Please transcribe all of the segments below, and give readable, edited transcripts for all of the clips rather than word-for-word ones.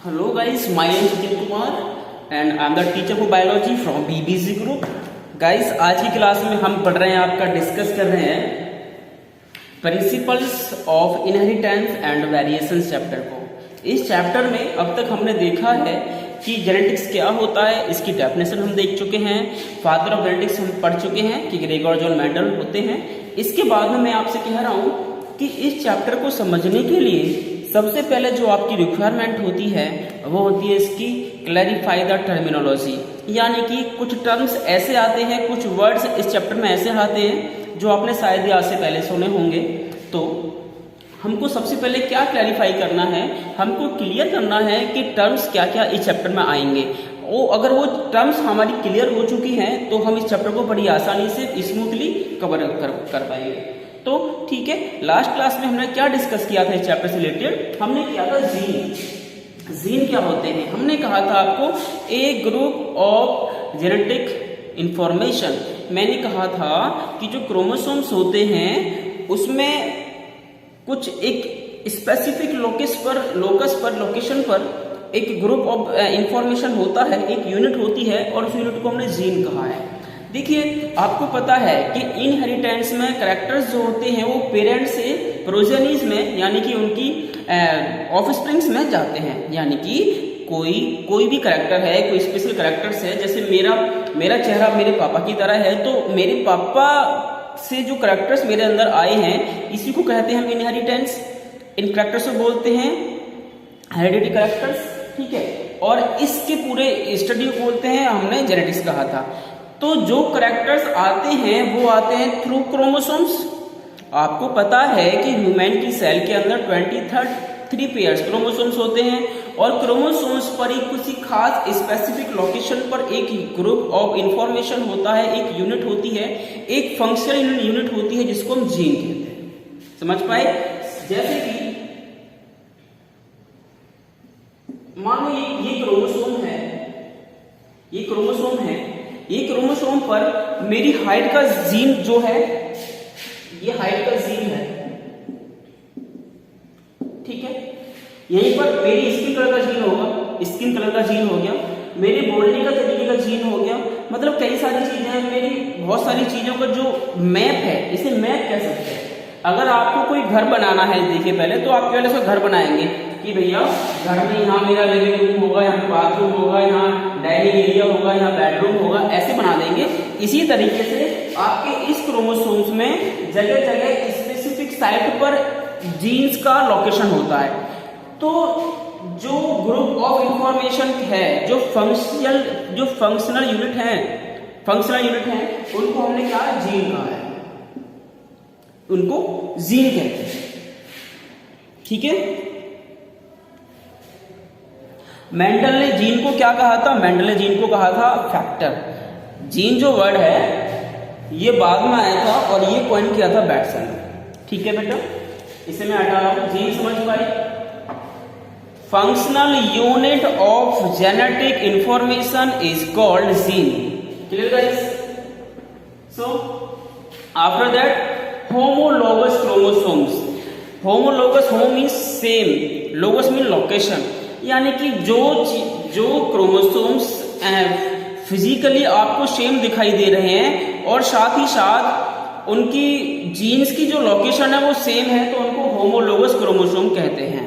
Hello guys, my name is Jitin Kumar and I am the teacher for biology from BBC Group. Guys, आज की class में हम पढ़ रहे हैं, आपका डिस्कस कर रहे हैं principles of inheritance and variations chapter को। इस चैप्टर में अब तक हमने देखा है कि जेनेटिक्स क्या होता है, इसकी डेफिनेशन हम देख चुके हैं, फादर ऑफ जेनेटिक्स हम पढ़ चुके हैं कि ग्रेगोर जॉन मेंडल होते हैं। इसके बाद में मैं आपसे कह रहा हूँ कि इस चैप्टर को समझने के लिए सबसे पहले जो आपकी रिक्वायरमेंट होती है वो होती है इसकी क्लैरिफाई द टर्मिनोलॉजी, यानी कि कुछ टर्म्स ऐसे आते हैं, कुछ वर्ड्स इस चैप्टर में ऐसे आते हैं जो आपने शायद आज से पहले सुने होंगे। तो हमको सबसे पहले क्या क्लैरिफाई करना है, हमको क्लियर करना है कि टर्म्स क्या क्या इस चैप्टर में आएंगे। अगर वो टर्म्स हमारी क्लियर हो चुकी हैं तो हम इस चैप्टर को बड़ी आसानी से स्मूथली कवर कर पाएंगे। तो ठीक है, लास्ट क्लास में हमने क्या डिस्कस किया था इस चैप्टर से रिलेटेड, हमने किया था जीन क्या होते हैं। हमने कहा था आपको ए ग्रुप ऑफ जेनेटिक इंफॉर्मेशन। मैंने कहा था कि जो क्रोमोसोम्स होते हैं उसमें कुछ एक स्पेसिफिक लोकेशन पर एक ग्रुप ऑफ इंफॉर्मेशन होता है, एक यूनिट होती है और उस यूनिट को हमने जीन कहा है। देखिए, आपको पता है कि इनहेरिटेंस में कैरेक्टर्स जो होते हैं वो पेरेंट्स से प्रोजेनीज में यानी कि उनकी ऑफस्प्रिंग्स में जाते हैं। यानी कि कोई भी कैरेक्टर है, कोई स्पेशल कैरेक्टर्स है, जैसे मेरा चेहरा मेरे पापा की तरह है, तो मेरे पापा से जो कैरेक्टर्स मेरे अंदर आए हैं इसी को कहते हैं हम इनहेरिटेंस। इन कैरेक्टर्स को बोलते हैं हेरिडिटी कैरेक्टर्स, ठीक है। और इसके पूरे स्टडी को बोलते हैं हमने जेनेटिक्स कहा था। तो जो कैरेक्टर्स आते हैं वो आते हैं थ्रू क्रोमोसोम्स। आपको पता है कि ह्यूमन की सेल के अंदर 23 पेयर्स क्रोमोसोम्स होते हैं और क्रोमोसोम्स पर ही किसी खास स्पेसिफिक लोकेशन पर एक ग्रुप ऑफ इंफॉर्मेशन होता है, एक यूनिट होती है, एक फंक्शनल यूनिट होती है जिसको हम जीन कहते हैं। समझ पाए? जैसे कि मान लो ये क्रोमोसोम है, ये क्रोमोसोम पर मेरी हाइट का जीन जो है, ये हाइट का जीन है, ठीक है। यहीं पर मेरी स्किन कलर का जीन हो गया, मेरे बोलने का तरीके का जीन हो गया। मतलब कई सारी चीजें हैं, मेरी बहुत सारी चीजों का जो मैप है, इसे मैप कह सकते हैं। अगर आपको कोई घर बनाना है, देखिए पहले तो आप पहले से घर बनाएंगे कि भैया घर में यहाँ मेरा लिविंग रूम होगा, यहाँ बाथरूम होगा, यहाँ डाइनिंग एरिया होगा, यहाँ बेडरूम होगा, ऐसे बना देंगे। इसी तरीके से आपके इस क्रोमोसोम्स में जगह जगह स्पेसिफिक साइट पर जीन्स का लोकेशन होता है। तो जो ग्रुप ऑफ इंफॉर्मेशन है, जो फंक्शनल यूनिट है, उनको हमने क्या जीन कहा है, उनको जीन कहते हैं, ठीक है। मेंडल ने जीन को क्या कहा था? मेंडल ने जीन को कहा था फैक्टर। जीन जो वर्ड है ये बाद में आया था और ये पॉइंट किया था बैटसन ने, ठीक है बेटा। इसे मैं हटा रहा हूं, जीन समझ पाए? Functional unit of genetic information is called gene. Clear guys? So after that homologous chromosomes. Homologous, home means same, लोगस mean location, यानी कि जो क्रोमोसोम्स फिजिकली आपको सेम दिखाई दे रहे हैं और साथ ही साथ उनकी जीन्स की जो लोकेशन है वो सेम है, तो उनको होमोलोगस क्रोमोसोम कहते हैं।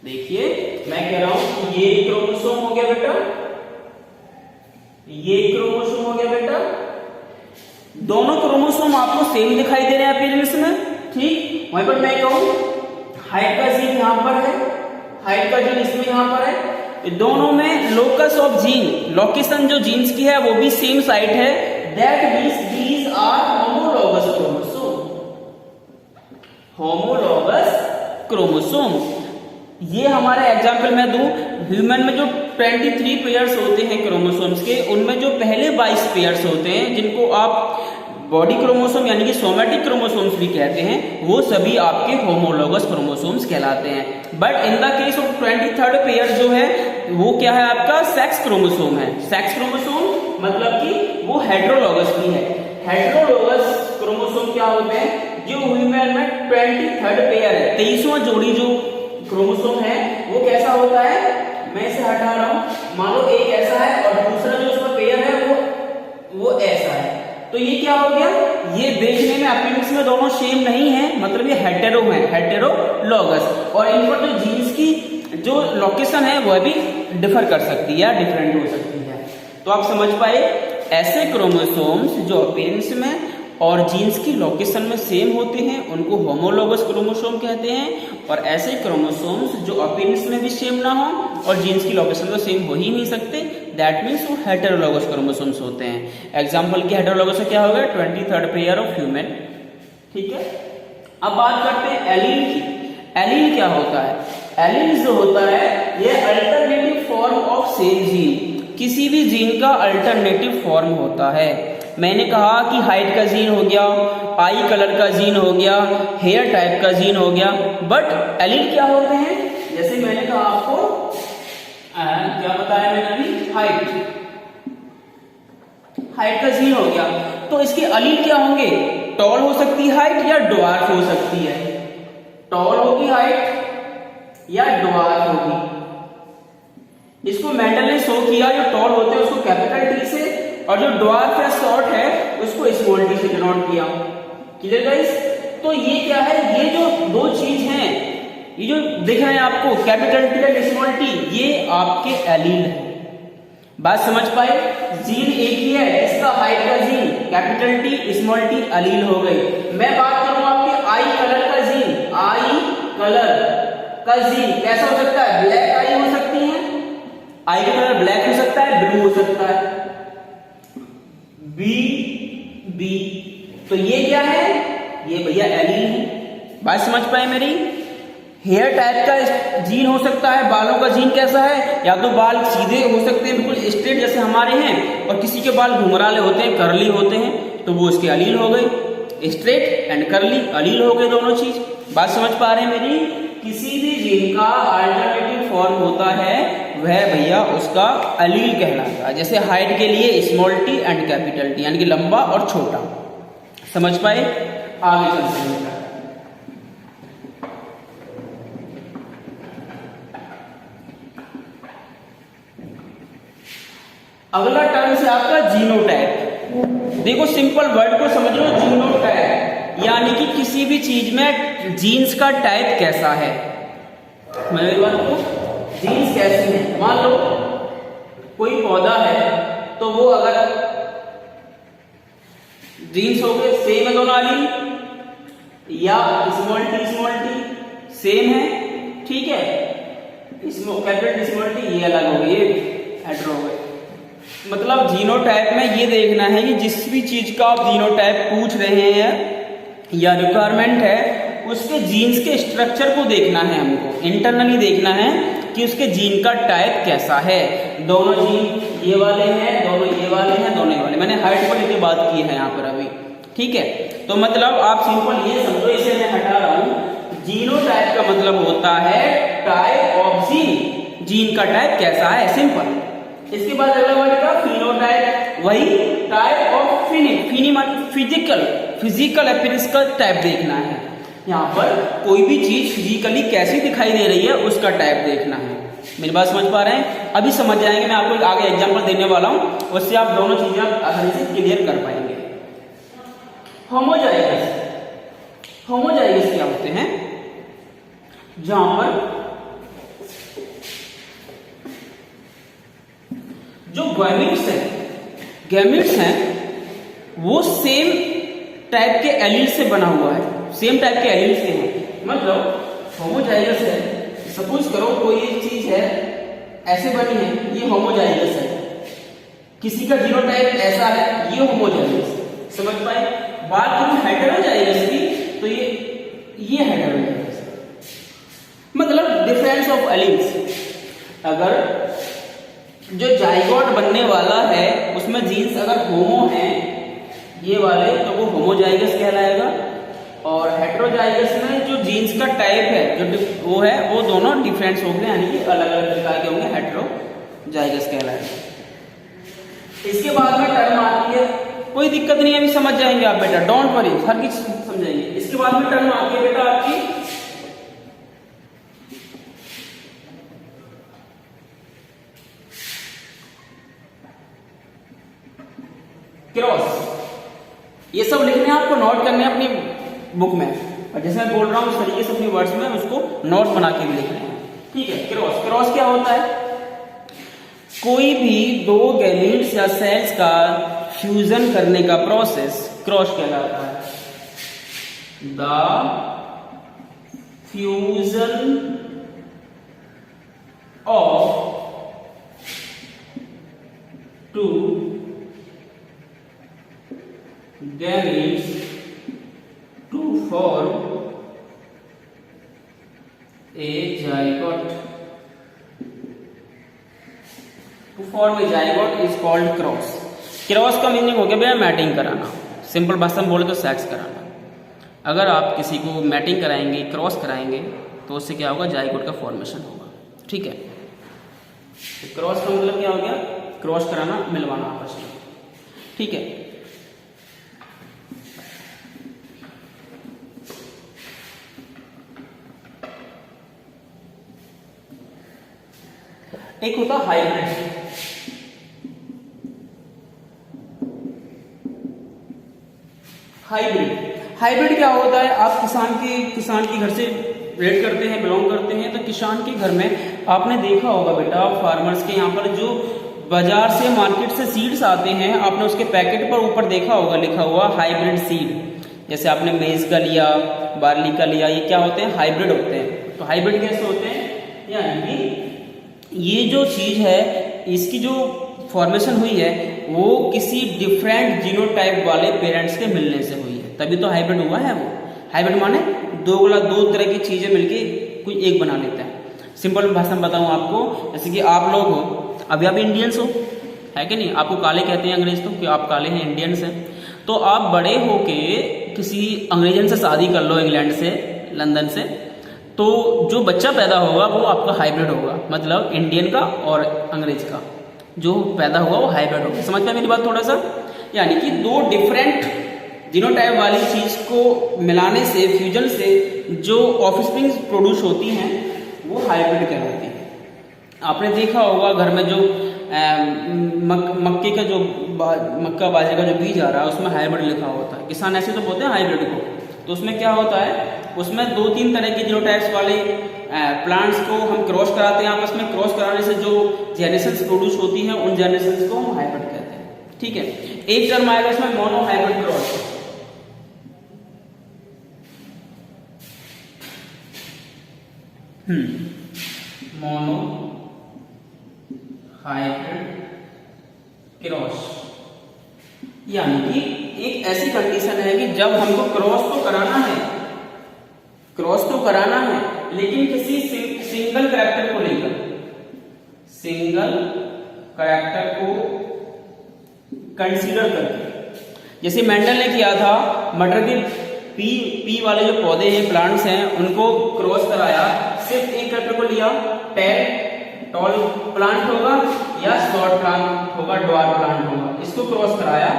देखिए, मैं कह रहा हूं ये क्रोमोसोम हो गया बेटा, ये क्रोमोसोम हो गया बेटा। दोनों क्रोमोसोम आपको सेम दिखाई दे रहे हैं अपीयरेंस में, ठीक। वहीं पर मैं कहूं हाइट का जीन यहां पर है, हाइट का जीन इसमें यहां पर है। दोनों में लोकस ऑफ जीन, लोकेशन जो जीन्स की है वो भी सेम साइट है। That means these are homologous chromosome. ये हमारे एग्जांपल में दूं, ह्यूमन में जो 23 पेयर्स होते हैं क्रोमोसोम्स के, उनमें जो पहले 22 पेयर्स होते हैं जिनको आप बॉडी क्रोमोसोम यानी कि सोमैटिक क्रोमोसोम्स भी कहते हैं, वो सभी आपके होमोलोगस क्रोमोसोम्स कहलाते हैं। But in the case of 23rd pair जो है वो क्या है, आपका सेक्स क्रोमोसोम है। सेक्स क्रोमोसोम मतलब कि वो हेटेरोलोगस भी है। हेटेरोलोगस क्रोमोसोम क्या होते हैं? जो ह्यूमन में 23rd पेयर है, 23वां जोड़ी जो क्रोमोसोम है वो कैसा होता है, मैं इसे हटा रहा हूं, मान लो एक ऐसा है और दूसरा जो उसका पेयर है वो ऐसा है, तो ये क्या हो गया, ये देखने में अपेंडिक्स में दोनों सेम नहीं है, मतलब ये हेटेरो है, हेटेरोलॉगस, और इन पर जो जीन्स की जो लोकेशन है वह भी डिफर कर सकती है या डिफरेंट हो सकती है। तो आप समझ पाए, ऐसे क्रोमोसोम्स जो अपीयरेंस में और जीन्स की लोकेशन में सेम होते हैं उनको होमोलोगस क्रोमोसोम कहते हैं, और ऐसे क्रोमोसोम्स जो अपीयरेंस में भी सेम ना हो और जीन्स की लोकेशन में सेम हो ही नहीं सकते, दैट मीन्स वो हेटेरोलॉगस क्रोमोसोम्स होते हैं। एग्जांपल की हेटेरोलॉगस का क्या होगा, 23rd पेयर ऑफ ह्यूमन। ठीक है, अब बात करते हैं एलील की। एलील क्या होता है, एलील जो होता है ये alternative form of same gene, किसी भी जीन का अल्टरनेटिव फॉर्म होता है। मैंने कहा कि हाइट का जीन हो गया, आई कलर का जीन हो गया, हेयर टाइप का जीन हो गया, बट एलील क्या होते हैं, जैसे मैंने कहा आपको क्या बताया मैंने अभी, हाइट का जीन हो गया, तो इसके एलील क्या होंगे, टॉल हो सकती है हाइट या ड्वार्फ हो सकती है, टॉल होगी हाइट या ड्वार्फ होगी। इसको मेंडल ने शो किया, जो टॉल होते हैं उसको कैपिटल टी से और जो ड्वार्फ या शॉर्ट है उसको स्मॉल टी से डिनोट किया। क्लियर गाइस, तो ये क्या है, ये जो दो चीज हैं, ये जो दिख रहे हैं आपको कैपिटल टी या स्मॉल टी, ये आपके एलील है। बात समझ पाए, जीन एक ही है, इसका हाइट का gene capital T small T allele हो गई। मैं बात करूं आपके आई कलर का जीन, आई कलर का जीन कैसा हो सकता है, ब्लैक आई हो सकती है, आई का कलर ब्लैक हो सकता है, ब्लू हो सकता है, बी, तो ये क्या है, ये भैया एलील है। बात समझ पाए मेरी। हेयर टाइप का जीन हो सकता है, बालों का जीन कैसा है, या तो बाल सीधे हो सकते हैं बिल्कुल स्ट्रेट जैसे हमारे हैं, और किसी के बाल घुंघराले होते हैं, कर्ली होते हैं, तो वो उसके एलील हो गए, स्ट्रेट एंड कर्ली एलील हो गए दोनों चीज। बात समझ पा रहे हैं मेरी, किसी भी जीन का अल्टरनेटिव फॉर्म होता है वह भैया उसका एलील कहलाता है। जैसे हाइट के लिए small T and capital T, यानी कि लंबा और छोटा। समझ पाए, आगे चलते हैं। अगला टर्म से आपका जीनोटाइप। देखो सिंपल वर्ड को समझ लो, जीनोटाइप यानी कि किसी भी चीज में जीन्स का टाइप कैसा है। मैं एक बात को, जीन्स कैसी है, मान लो कोई पौधा है तो वो अगर जीन्स हो गए सेम है दोनों एलील, या स्मॉल टी सेम है, ठीक है, कैपिटल टी स्मॉल टी ये अलग हो गए, ये हेटेरो हो गए। मतलब जीनोटाइप में ये देखना है कि जिस भी चीज का आप जीनोटाइप पूछ रहे हैं या रिक्वायरमेंट है, उसके जीन्स के स्ट्रक्चर को देखना है, हमको इंटरनली देखना है कि उसके जीन का टाइप कैसा है। दोनों जीन ये वाले हैं, दोनों ये वाले हैं, दोनों ये वाले, मैंने हाइट को लेकर बात की है यहाँ पर अभी, ठीक है। तो मतलब आप सिंपल ये समझो, इसे मैं हटा रहा हूं, जीनोटाइप का मतलब होता है टाइप ऑफ जीन, जीन का टाइप कैसा है, सिंपल। इसके बाद अगला वर्ड का फिनोटाइप, वही टाइप ऑफ फिजिकल अपीयरेंस का टाइप देखना है। यहाँ पर कोई भी चीज फिजिकली कैसी दिखाई दे रही है उसका टाइप देखना है। मेरी बात समझ पा रहे हैं, अभी समझ जाएंगे, मैं आपको आगे एग्जांपल देने वाला हूं, उससे आप दोनों चीजें आसानी से क्लियर कर पाएंगे। होमोजाइगस क्या होते हैं, जहां पर जो गैमेट्स हैं वो सेम टाइप के एलील से बना हुआ है, सेम टाइप के एलील से है। मतलब होमोजाइगस है, सपोज करो कोई एक चीज है ऐसे बनी है, ये होमोजाइगस है, किसी का जीनोटाइप ऐसा है, ये होमोजाइगस। समझ पाए। बात करूं हेटेरोजाइगस की, तो ये हेटेरोजाइगस, मतलब डिफरेंस ऑफ एलील्स। अगर जो जाइगोट बनने वाला है उसमें जीन्स अगर होमो हैं ये वाले, तो वो होमोजाइगस कहलाएगा, और हेटेरोजाइगस में जो जीन्स का टाइप है जो वो है वो दोनों डिफरेंस होंगे, यानी कि अलग अलग प्रकार के होंगे, हेटेरोजाइगस कहलाएगा। इसके बाद में टर्म आती है, कोई दिक्कत नहीं है, अभी समझ जाएंगे आप बेटा, डोंट वरी, हर चीज समझाएंगे। इसके बाद में टर्म आती है बेटा आपकी बुक में, और जैसे मैं बोल रहा हूँ उस तरीके से अपने वर्ड्स में उसको नोट बना के भी लिख रहे हैं। ठीक है। क्रॉस, क्रॉस क्या होता है? कोई भी दो गैमीट्स या सेल्स का फ्यूजन करने का प्रोसेस क्रॉस कहलाता है। The fusion of two gametes to form a zygote, to form a zygote is called cross. Cross का मीनिंग हो गया भैया मैटिंग कराना, सिंपल भाषा में बोले तो सेक्स कराना। अगर आप किसी को मैटिंग कराएंगे, क्रॉस कराएंगे, तो उससे क्या होगा? जाइगोट का फॉर्मेशन होगा। ठीक है। तो क्रॉस का मतलब क्या हो गया? क्रॉस कराना, मिलवाना आपस में। ठीक है। एक होता हाइब्रिड। हाइब्रिड क्या होता है? आप किसान के घर से रेट करते हैं, बिलोंग करते हैं, तो किसान के घर में आपने देखा होगा बेटा, फार्मर्स के यहाँ पर जो बाजार से, मार्केट से सीड्स आते हैं, आपने उसके पैकेट पर ऊपर देखा होगा लिखा हुआ हाइब्रिड सीड। जैसे आपने मेज का लिया, बार्ली का लिया, ये क्या होते हैं? हाइब्रिड होते हैं। तो हाइब्रिड कैसे होते हैं? यानी कि ये जो चीज है, इसकी जो फॉर्मेशन हुई है वो किसी डिफरेंट जीनोटाइप वाले पेरेंट्स के मिलने से हुई है, तभी तो हाइब्रिड हुआ है। वो हाइब्रिड माने दो तरह की चीजें मिलके कोई एक बना लेता है। सिंपल भाषा में बताऊं आपको, जैसे कि आप लोग हो, अभी आप इंडियंस हो, है कि नहीं? आपको काले कहते हैं अंग्रेज, तो कि आप काले हैं, इंडियंस हैं। तो आप बड़े होके किसी अंग्रेजन से शादी कर लो, इंग्लैंड से, लंदन से, तो जो बच्चा पैदा होगा वो आपका हाइब्रिड होगा, मतलब इंडियन का और अंग्रेज का जो पैदा होगा वो हाइब्रिड होगा। समझ पाए मेरी बात थोड़ा सा? यानी कि दो डिफरेंट जीनोटाइप वाली चीज को मिलाने से, फ्यूजन से जो ऑफस्प्रिंग प्रोड्यूस होती हैं वो हाइब्रिड कहलाती है। आपने देखा होगा घर में जो मक्के का जो मक्का बाजरे का जो बीज आ रहा है उसमें हाइब्रिड लिखा होता है। किसान ऐसे तो बोलते हैं हाइब्रिड को, तो उसमें क्या होता है? उसमें 2-3 तरह के जीनोटाइप्स वाले प्लांट्स को हम क्रॉस कराते हैं आपस में। क्रॉस कराने से जो जेनेरेशंस प्रोड्यूस होती हैं उन जेनेरेशंस को हम हाइब्रिड कहते हैं। ठीक है। एक टर्म आएगा इसमें mono hybrid cross. Mono hybrid cross यानी कि एक ऐसी कंडीशन है कि जब हमको क्रॉस तो कराना है, लेकिन किसी सिंगल कैरेक्टर को लेकर, सिंगल कैरेक्टर को कंसीडर करके। जैसे मेंडल ने किया था, मटर के पी वाले जो पौधे हैं, प्लांट्स हैं, उनको क्रॉस कराया, सिर्फ एक कैरेक्टर को लिया, टॉल प्लांट होगा या शॉर्ट प्लांट होगा, ड्वार्फ प्लांट होगा, इसको क्रॉस कराया।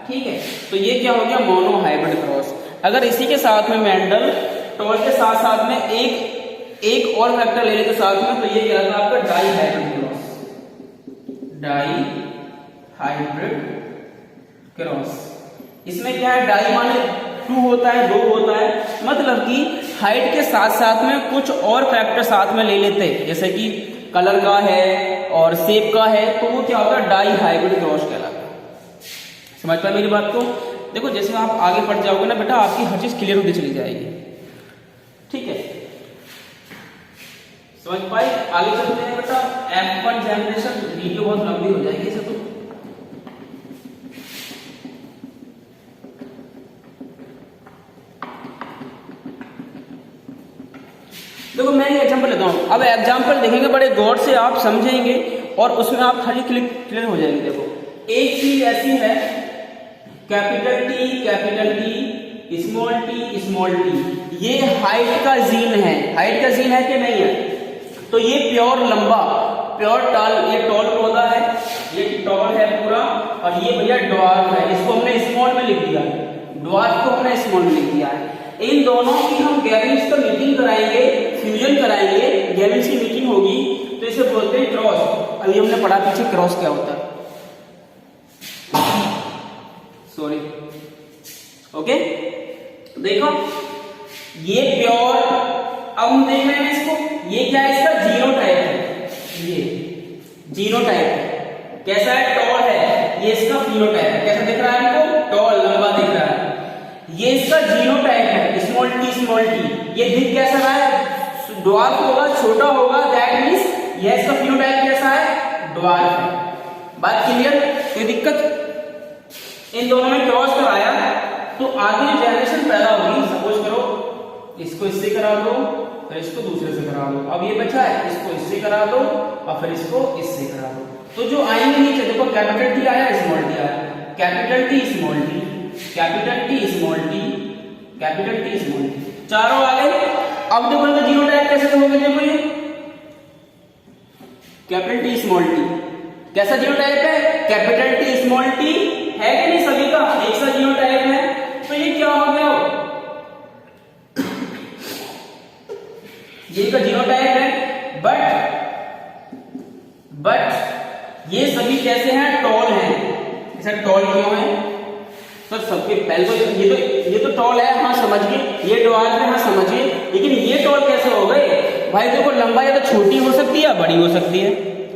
ठीक है। तो ये क्या हो गया? Mono hybrid cross. अगर इसी के साथ में मेंडल टॉल के साथ साथ में एक और फैक्टर ले लेते साथ में, तो ये क्या था आपका? Dihybrid cross. Dihybrid cross. इसमें क्या है? डाई माने 2 होता है, 2 होता है, मतलब कि हाइट के साथ साथ में कुछ और फैक्टर साथ में ले लेते हैं, जैसे कि कलर का है और शेप का है, तो वो क्या होगा? डाई हाइब्रिड क्रॉस कहलाता है। समझ पाए मेरी बात को? देखो जैसे आप आगे बढ़ जाओगे ना बेटा, आपकी हर चीज क्लियर होती चली जाएगी। ठीक है। समझ पाए? आगे चलते हैं बेटा। F1 जनरेशन, वीडियो बहुत लंबी हो जाएगी इसे तो। देखो मैं ये एग्जांपल लेता हूं, अब एग्जांपल देखेंगे बड़े गौर से, आप समझेंगे और उसमें आप खाली क्लियर हो जाएंगे। देखो एक चीज ऐसी है, कैपिटल टी, स्मॉल टी, ये हाइट का जीन है। हाइट का जीन है कि नहीं है? तो ये प्योर लंबा, प्योर टॉल, ये टॉल पौधा है, ये टॉल है पूरा, और ये भैया ड्वार्फ है, इसको हमने स्मॉल में लिख दिया है, ड्वार्फ को हमने स्मॉल में लिख दिया है। इन दोनों की हम गैमेट्स का मीटिंग कराएंगे, फ्यूजन कराएंगे, गैमेट्स की मीटिंग होगी, तो इसे बोलते हैं क्रॉस। अभी हमने पढ़ा पीछे क्रॉस क्या होता है, सॉरी, ओके। देखो ये प्योर, अब हम देख रहे हैं इसको, ये क्या है, इसका जीनोटाइप है, ये जीनोटाइप है, कैसा है, टॉल है, ये इसका फिनोटाइप है, कैसा दिख रहा है हमको, टॉल, लंबा दिख रहा है, ये इसका जीनोटाइप है, स्मॉल टी, ये दिख कैसा रहा है, ड्वार्फ होगा, छोटा होगा, दैट मींस ये इसका फिनोटाइप कैसा है, ड्वार्फ है। बात क्लियर, कोई दिक्कत, इन दोनों में क्रॉस कराया तो आगे जो जनरेशन पैदा होगी, सपोज करो इसको इससे करा दो, फिर इसको दूसरे से करा दो, अब ये बचा है, इसको इससे करा दो और फिर इसको इससे करा दो, तो जो आएंगे नीचे देखो कैपिटल टी आया, स्मॉल टी आया, capital T small T, capital T small T, capital T small T, चारों आ गए। अब देखो इनका जीनोटाइप कैसे होगा, देखो ये कैपिटल टी स्मॉल टी, कैसा जीनोटाइप है, कैपिटल टी स्मॉल टी है कि नहीं, सभी का एक सा जीनोटाइप है, तो ये क्या हो गया, ये का जीनोटाइप है, बट ये सभी कैसे हैं, टॉल हैं। ऐसा टॉल क्यों है सर, सबके पहले तो ये तो टॉल है, हाँ समझ गए, ये ड्वार्फ है, हाँ समझ गए, लेकिन ये टॉल कैसे हो गए भाई, देखो लंबाई या तो छोटी हो सकती है या बड़ी हो सकती है,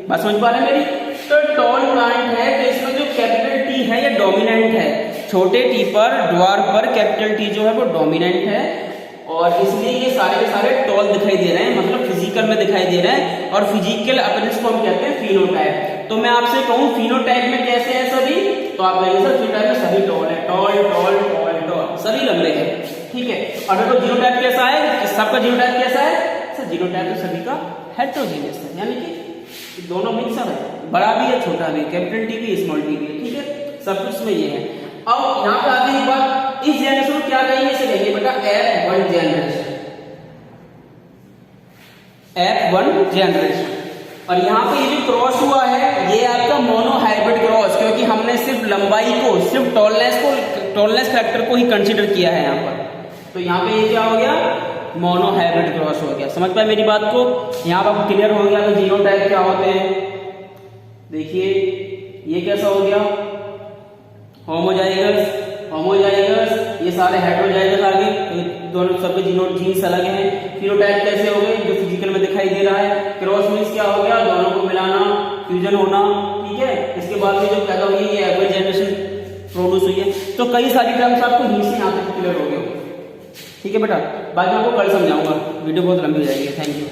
बात समझ पा रहे हैं मेरी। तो टॉल प्लांट है तो इसमें जो कैपिटल टी है ये डोमिनेंट है, छोटे टी पर, ड्वार्फ पर कैपिटल टी जो है वो डोमिनेंट है, और इसलिए ये सारे के सारे टॉल दिखाई दे रहे हैं, मतलब फिजिकल में दिखाई दे रहे हैं, और फिजिकल अपीयरेंस को हम कहते हैं फिनोटाइप। तो मैं आपसे कहूं फिनोटाइप में कैसे है सभी, तो आप कहेंगे सर फिनोटाइप में सभी टॉल है, टॉल टॉल टॉल टॉल, सभी लंबे हैं, ठीक है। और देखो जीनोटाइप कैसा है, सबका जीनोटाइप कैसा है सर, जीनोटाइप तो सभी का हेटेरोजीनियस है, यानी कि दोनों मिक्सर है, बड़ा भी है छोटा भी, कैपिटल टी भी स्मॉल टी भी, ठीक है, सब कुछ में ये है। अब यहाँ पे आगे एक बात, इस जनरेशन को क्या कहेंगे, इसे कहेंगे बेटा F1 जनरेशन, F1 जनरेशन। और यहाँ पे ये जो क्रॉस हुआ है ये आपका मोनोहाइब्रिड क्रॉस, क्योंकि हमने सिर्फ लंबाई को, सिर्फ टॉलनेस फैक्टर को ही कंसीडर किया है यहाँ पर, तो यहाँ पे ये क्या हो गया, मोनोहाइब्रिड क्रॉस हो गया। समझ पाए मेरी बात को, यहाँ पर क्लियर हो गया कि जीनोटाइप क्या होते हैं। देखिए ये कैसा हो गया, होमोजाइगस, होमोजाइगस, ये सारे हेटेरोजाइगस आ गए, तो दोनों सबके जीन्स अलग हैं। फिनोटाइप कैसे हो गए, जो फिजिकल में दिखाई दे रहा है। क्रॉस मींस क्या हो गया, दोनों को मिलाना, फ्यूजन होना, ठीक है। इसके बाद में जो पैदा हुई है एफ1 जनरेशन प्रोड्यूस हुई है। तो कई सारी टर्म्स आपको यहीं से यहाँ तक क्लियर हो गए, ठीक है बेटा। बाद में आपको कल समझाऊंगा, वीडियो बहुत लंबी हो जाएगी। Thank you.